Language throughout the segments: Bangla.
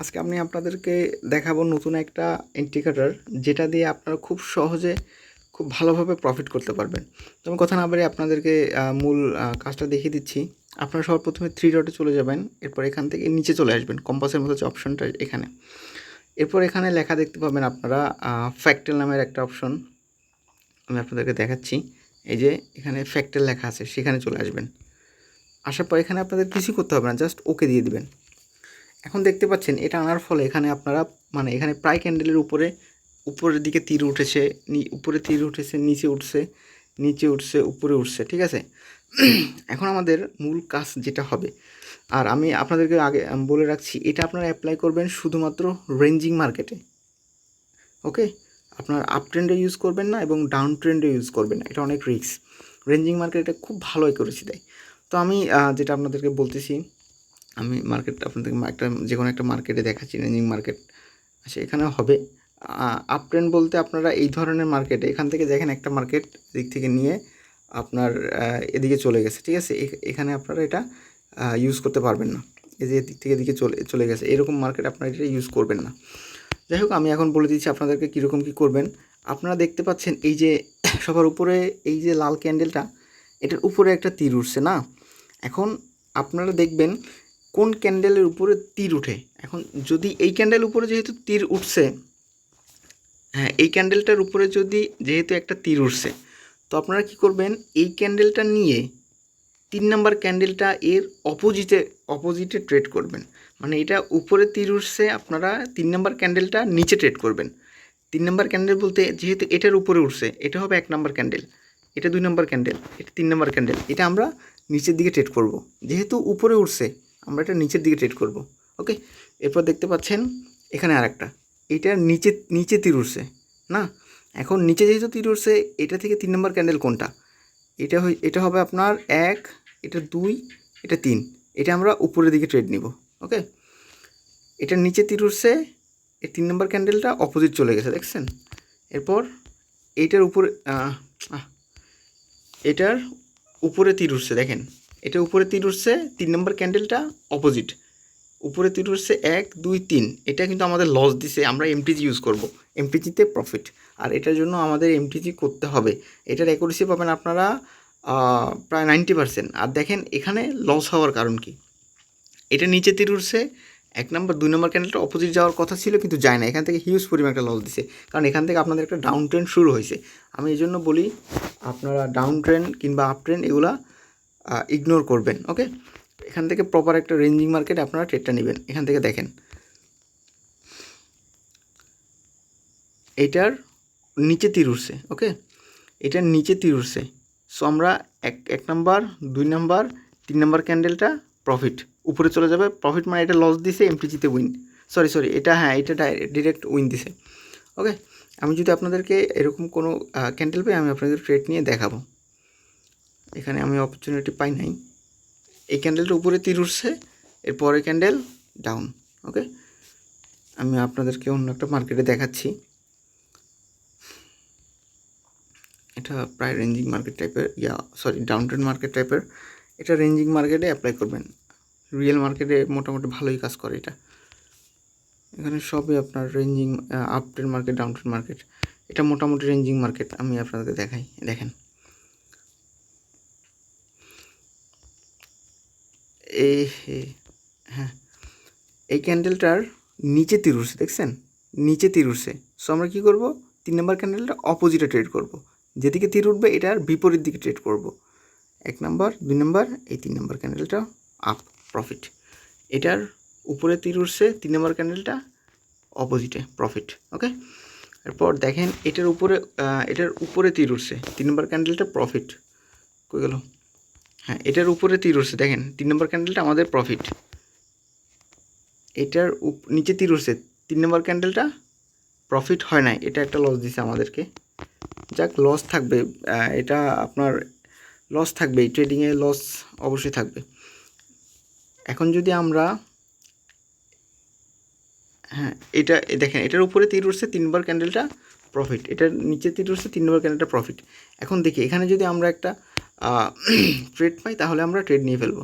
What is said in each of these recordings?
আজকে আমি আপনাদেরকে দেখাবো নতুন একটা ইন্ডিকেটর যেটা দিয়ে আপনারা খুব সহজে খুব ভালোভাবে প্রফিট করতে পারবেন। তো আমি কথা না বাড়িয়ে আপনাদেরকে মূল কাজটা দেখিয়ে দিচ্ছি। আপনারা সবার প্রথমে থ্রি ডটে চলে যাবেন, এরপর এখান থেকে নিচে চলে আসবেন, কম্পাসের মতো যে অপশনটা এখানে। এরপর এখানে লেখা দেখতে পাবেন আপনারা ফ্যাক্টেল নামের একটা অপশন, আমি আপনাদেরকে দেখাচ্ছি। এই যে এখানে ফ্যাক্টেল লেখা আছে, সেখানে চলে আসবেন। আসার পর এখানে আপনাদের কিছুই করতে হবে না, জাস্ট ওকে দিয়ে দিবেন। এখন দেখতে পাচ্ছেন এটা আনার ফলে এখানে আপনারা এখানে প্রায় ক্যান্ডেলের উপরের দিকে তীর উঠেছে, উপরে তীর উঠেছে, নিচে উঠছে, নিচে উঠছে, উপরে উঠছে, ঠিক আছে। এখন আমাদের মূল কাজ যেটা হবে, আর আমি আপনাদেরকে আগে বলে রাখছি, এটা আপনারা অ্যাপ্লাই করবেন শুধুমাত্র রেঞ্জিং মার্কেটে, ওকে। আপনার আপ ট্রেন্ডে ইউজ করবেন না এবং ডাউন ট্রেন্ডে ইউজ করবেন না, এটা অনেক রিস্ক। রেঞ্জিং মার্কেট এটা খুব ভালোই করেছি দেয়। তো আমি যেটা আপনাদেরকে বলতেছি, আমি মার্কেট আপনাদেরকে যে কোনো একটা মার্কেটে দেখাচ্ছি, রেঞ্জিং মার্কেট। আচ্ছা, এখানে হবে আপ ট্রেন্ড বলতে আপনারা এই ধরনের মার্কেটে এখান থেকে দেখেন একটা মার্কেট দিক থেকে নিয়ে আপনার এদিকে চলে গেছে, ঠিক আছে। এখানে আপনারা এটা ইউজ করতে পারবেন না, এই যে দিক থেকে এদিকে চলে গেছে, এরকম মার্কেট আপনারা এটা ইউজ করবেন না। যাই হোক, আমি এখন বলে দিচ্ছি আপনাদেরকে কীরকম কী করবেন। আপনারা দেখতে পাচ্ছেন এই যে সবার উপরে এই যে লাল ক্যান্ডেলটা, এটার উপরে একটা তীর উঠছে না। এখন আপনারা দেখবেন কোন ক্যান্ডেলের উপরে তীর উঠে। এখন যদি এই ক্যান্ডেল উপরে যেহেতু তীর উঠছে, হ্যাঁ, এই ক্যান্ডেলটার উপরে যেহেতু একটা তীর উঠছে, তো আপনারা কি করবেন, এই ক্যান্ডেলটা নিয়ে 3 নাম্বার ক্যান্ডেলটা এর অপোজিটে ট্রেড করবেন। মানে এটা উপরে তীর উঠছে, আপনারা 3 নাম্বার ক্যান্ডেলটা নিচে ট্রেড করবেন। 3 নাম্বার ক্যান্ডেল বলতে যেহেতু এটার উপরে উঠছে, এটা হবে 1 নাম্বার ক্যান্ডেল, এটা 2 নাম্বার ক্যান্ডেল, এটা 3 নাম্বার ক্যান্ডেল, এটা আমরা নিচের দিকে ট্রেড করব। যেহেতু উপরে উঠছে, আমরা এটা নিচের দিকে ট্রেড করব, ওকে। এরপর দেখতে পাচ্ছেন এখানে আরেকটা, এটা নিচে তীর উঠছে না। এখন নিচে যেহেতু তীর উঠছে, এটা থেকে 3 নাম্বার ক্যান্ডেল কোনটা, এটা হবে আপনার 1, এটা 2, এটা 3, এটা আমরা উপরের দিকে ট্রেড নিব, ওকে। এটা নিচে তীর উঠছে, এই 3 নম্বর ক্যান্ডেলটা অপোজিট চলে গেছে, দেখছেন। এরপর এটার উপরে তীর উঠছে, দেখেন এটা উপরে তীর উঠছে, 3 নম্বর ক্যান্ডেলটা অপোজিট, উপরে তীর উঠছে 1, 2, 3, এটা কিন্তু আমাদের লস দিছে। আমরা এমটিজি ইউজ করব, এমটিজিতে প্রফিট, আর এটার জন্য আমাদের এমটিজি করতে হবে। এটার অ্যাকুরেসি পাবেন আপনারা প্রায় 90%। আর দেখেন এখানে লস হওয়ার কারণ কি, এটা নিচে তীর উঠছে, 1 নম্বর 2 নম্বর ক্যান্ডেলটা অপোজিট যাওয়ার কথা ছিল কিন্তু যায় না, এখান থেকে হিউজ পরিমাণ একটা লস দিছে, কারণ এখান থেকে আপনাদের একটা ডাউন ট্রেন্ড শুরু হয়েছে। আমি এই জন্য বলি আপনারা ডাউন ট্রেন্ড কিংবা আপ ট্রেন্ড এগুলা ইগনোর করবেন, ওকে। এখান থেকে প্রপার একটা রেঞ্জিং মার্কেট আপনারা ট্রেডটা নেবেন। এখান থেকে দেখেন এটার নিচে তীর উঠছে, ওকে, এটার নিচে তীর উঠছে। সো আমরা এক নাম্বার, 2 নাম্বার, 3 নাম্বার ক্যান্ডেলটা প্রফিট, উপরে চলে যাবে। প্রফিট মানে এটা লস দিছে, এমটিজিতে উইন, সরি এটা, হ্যাঁ, এটা ডিরেক্ট উইন দিছে, ওকে। আমি যদি আপনাদেরকে এরকম কোনো ক্যান্ডেল পাই, আমি আপনাদের ট্রেড নিয়ে দেখাবো। এখানে আমি অপরচুনিটি পাই নাই, এই ক্যান্ডেলটা উপরে তীর উঠছে, এর পরের ক্যান্ডেল ডাউন, ওকে। আমি আপনাদেরকে অন্য একটা মার্কেটে দেখাচ্ছি, এটা প্রায় রেঞ্জিং মার্কেট টাইপের, ডাউন ট্রেন্ড মার্কেট টাইপের। এটা রেঞ্জিং মার্কেটে অ্যাপ্লাই করবেন, রিয়েল মার্কেটে মোটামুটি ভালোই কাজ করে এটা। এখানে সবই আপনার ranging, up trend market, down trend market, এটা মোটামুটি রেঞ্জিং মার্কেট। আমি আপনাদেরকে দেখাই, দেখেন হ্যাঁ, এই ক্যান্ডেলটার নিচে তীর উঠছে, দেখছেন, নিচে তীর উঠছে। সো আমরা কী করবো, 3 নম্বর ক্যান্ডেলটা অপোজিটে ট্রেড করব, যেদিকে তীর উঠবে এটার বিপরীত দিকে ট্রেড করব। 1 নম্বর, 2 নম্বর, এই 3 নম্বর ক্যান্ডেলটা আপ, প্রফিট। এটার উপরে তীর উঠছে, 3 নম্বর ক্যান্ডেলটা অপোজিটে, প্রফিট, ওকে। এরপর দেখেন এটার উপরে তীর উঠছে, 3 নম্বর ক্যান্ডেলটা প্রফিট, কই গেল, হ্যাঁ, এটার উপরে তীর উঠছে, দেখেন 3 নম্বর ক্যান্ডেলটা আমাদের প্রফিট। এটার নিচে তীর উঠছে, 3 নম্বর ক্যান্ডেলটা প্রফিট হয় নাই, এটা একটা লস দিছে আমাদেরকে। যাক, লস থাকবে, এটা আপনার লস থাকবে, এই ট্রেডিংয়ে লস অবশ্যই থাকবে। এখন যদি আমরা, হ্যাঁ, এটা দেখেন এটার উপরে তীর উঠছে, 3 নম্বর ক্যান্ডেলটা প্রফিট, এটার নিচে তীর উঠছে, 3 নম্বর ক্যান্ডেলটা প্রফিট। এখন দেখি এখানে যদি আমরা একটা ট্রেড পাই, তাহলে আমরা ট্রেড নিয়ে ফেলবো।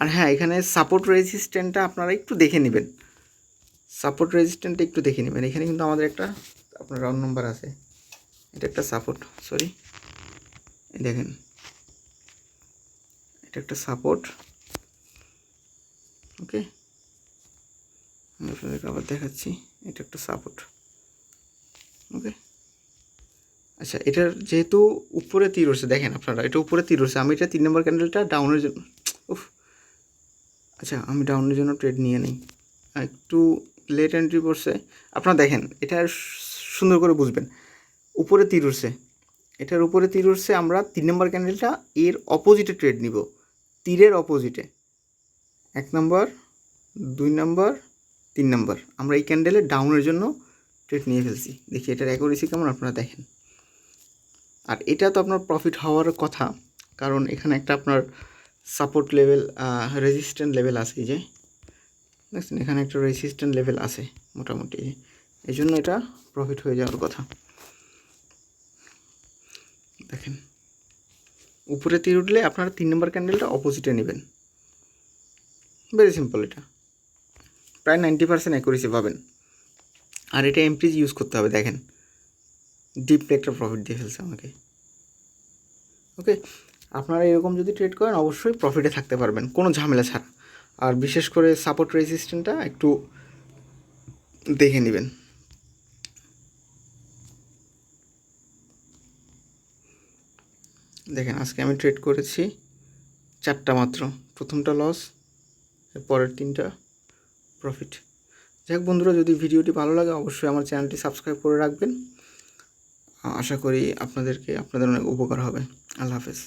আর হ্যাঁ, এখানে সাপোর্ট রেজিস্ট্যান্টটা আপনারা একটু দেখে নেবেন, সাপোর্ট রেজিস্ট্যান্টটা একটু দেখে নেবেন। এখানে কিন্তু আমাদের একটা আপনার রাউন্ড নাম্বার আছে, এটা একটা সাপোর্ট, সরি দেখেন এটা একটা সাপোর্ট। ওকে, আমি আপনাদেরকে আবার দেখাচ্ছি, এটা একটা সাপোর্ট। ওকে, আচ্ছা, এটার যেহেতু উপরে তীর উঠছে, দেখেন আপনারা এটা উপরে তীর উঠছে, আমি এটা 3 নম্বর ক্যান্ডেলটা ডাউনের জন্য, উফ, আচ্ছা আমি ডাউনের জন্য ট্রেড নিয়ে নিই, একটু লেট এন্ট্রি পড়ছে। আপনারা দেখেন এটা সুন্দর করে বুঝবেন, উপরে তীর উঠছে, এটার উপরে তীর উঠছে, আমরা 3 নম্বর ক্যান্ডেলটা এর অপোজিটে ট্রেড নিব, তীরের অপোজিটে, 1 নম্বর 2 নম্বর 3 নম্বর, আমরা এই ক্যান্ডেলে ডাউনের জন্য ট্রেড নিয়ে ফেলছি। দেখি এটার অ্যাকুরেসি কেমন আপনারা দেখেন। আর এটা তো আপনার প্রফিট হওয়ার কথা, কারণ এখানে একটা আপনার সাপোর্ট লেভেল, রেজিস্ট্যান্ট লেভেল আছে, এই যে দেখছেন এখানে একটা রেজিস্ট্যান্ট লেভেল আছে মোটামুটি, এই জন্য এটা প্রফিট হয়ে যাওয়ার কথা। দেখেন উপরে তীর উঠলে আপনারা 3 নম্বর ক্যান্ডেলটা অপোজিটে নেবেন, ভেরি সিম্পল, এটা প্রায় 90% অ্যাকুরেসি পাবেন। আর এটা এমপ্রিজ ইউজ করতে হবে, দেখেন ডিপলি একটা প্রফিট দিয়ে ফেলছে আমাকে। ওকে, আপনারা এরকম যদি ট্রেড করেন অবশ্যই প্রফিটে থাকতে পারবেন কোনো ঝামেলা ছাড়া। আর বিশেষ করে সাপোর্ট রেজিস্ট্যান্টটা একটু দেখে নেবেন। দেখেন আজকে আমি ট্রেড করেছি 4টা মাত্র, প্রথমটা লস, এর পরের 3টা প্রফিট। যাই হোক বন্ধুরা, যদি ভিডিওটি ভালো লাগে অবশ্যই আমার চ্যানেলটি সাবস্ক্রাইব করে রাখবেন, আশা করি আপনাদের অনেক উপকার হবে। আল্লাহ হাফেজ।